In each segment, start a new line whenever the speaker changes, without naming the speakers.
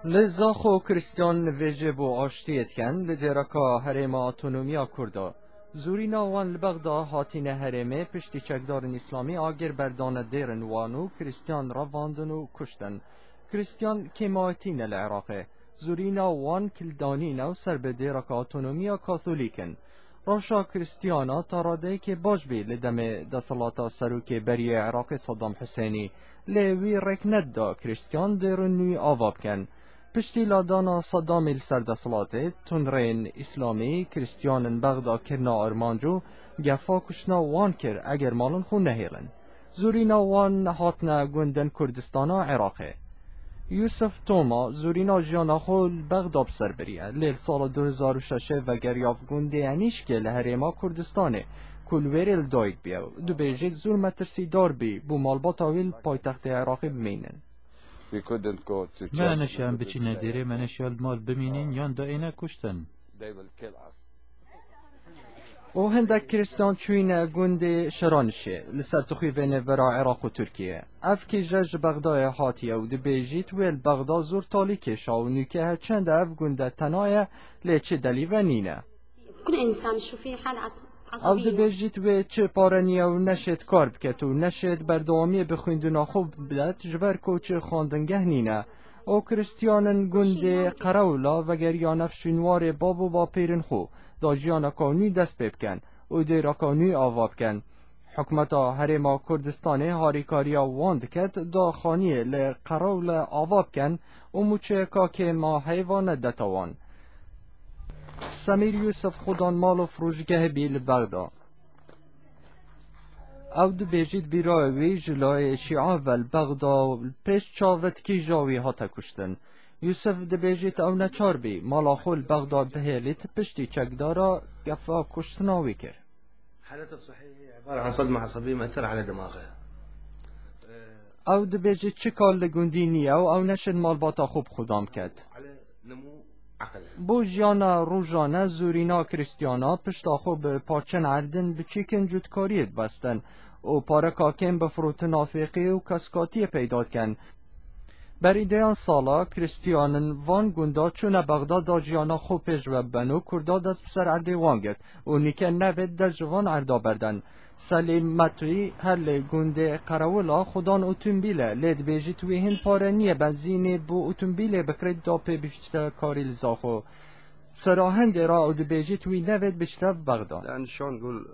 لذا خو کریستیان نویجه بو آشتیت کن لدرکا هرم اتونومیا کردا زورینا وان لبغدا هاتین هرمه پشتی چکدارن اسلامی آگر بردان دیرن وانو کریستیان را واندن و کشتن کریستیان کمایتین العراقه زورینا وان کلدانینا و سر به دیرکا اتونومیا کاتولیکن راشا کریستیانا تاراده که باش بی لدم دسلاتا سروک بری عراق صدام حسینی لیوی رکند دا کریستیان دیرنوی آواب کن پشتی لادانا صدام السردسلاته تنرین اسلامی کریستیانن بغدا کرنا ارمانجو گفا کشنا وان کر اگر مالن خون نهیلن زورینا وان هاتنا گندن کردستانا عراقه یوسف توما زورینا جانا خول بغداد سر بریه لیل سال 2006 و گریاف گنده انیش که لحریما کردستانه کلویرل دایک بیاو دو بیجید زور مترسی دار بی بو مالبات آویل پایتخت عراقی بمینن
ما نشان بچی نداره ما نشان مال بمینین یان دا اینا کشتن
او هندک کریستان چوینه گنده شرانشه لسر تخیوینه برا عراق و ترکیه اف که جج بغدای حاتیه و دبیجیت ویل بغدا زور تالی کشا و نوکه ها چند اف گنده تنایه لیچه دلی و نینه
كل انسان شو في حال
او دبیجیت وی چه پارنیه و نشد کار بکت و نشد بردوامی بخویندونا خوب بدت جبر کوچه خواندنگه نینه او کریستیانن گنده قراولا و گریان افشنوار بابو با پیرن خو دا جیانا کانوی دست بکن او دیرا کانوی آواب کن حکمتا هرما کردستان هاریکاریا واند کت دا خانیه لقراول آواب کن او موچه که ما حیوان دتوان سمیر یوسف خودان مال و فروشگه بیل بغدا او دو بیجید بیراوی جلای شیعه ول بغدا پیش چاوت کی جاوی هاتا کشتن یوسف دبیجیت او نچار بی مالا خول بغداد بهلیت پشتی چکدارا گفا کشتناوی کر
حالته الصحية عبارة عن صدمة عصبية مأثرة على دماغه
او دبیجیت چکال لگوندی نیا او نشد مال باتا خوب خودام کد
على نمو عقله
بو جیانا روزانه زورینا کریستیانا پشتا خوب پارچن عردن بچیکن جودکاریت بستن او پارکا کم بفروت نافقی و کسکاتی پیداد کن بر ایدهان سالا کریستیانن وان گندا چون بغداد دا جیانا خوبش و بنو کردا دست بسر عرده وانگت و نیکه نوید دا جوان عردا بردن سلیم متوی هر گنده قراولا خودان اتنبیله لید بیجی توی هن پارنیه بنزینه بو اتنبیله بکرد دا پی بفشته کاری لزاخو سراهند را او بیجی توی نوید بشته بغداد
لأن شلون نقول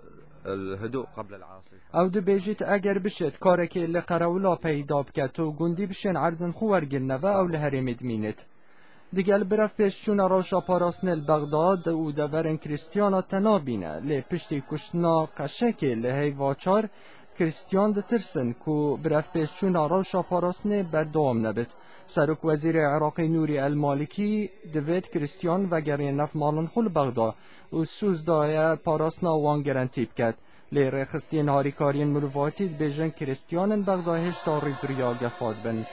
الهدوء قبل العاصفة
او دبیجیت اگر بشد کاره که لقراولا پیدا بکت و گندی بشن عردن خوار گرنه و او لحرم ادمینت دیگل برف پیش چون راشا پاراسنل بغداد او دورن کریستیانا تنابینه لی پشتی کشتنا قشکه لحی واچار کریستیان ده ترسن کو برف پیش چون راشا پاراسنه بردوام نبید سرک وزیر عراقی نوری المالکی دوید کریستیان و گرین نف مالن خل بغداد و سوز دایه پاراسنا وان گرانتیب کد لی رخستین هاریکارین مروفاتید بیجن کریستیانن بغداد هشتا ری بریا گفاد بن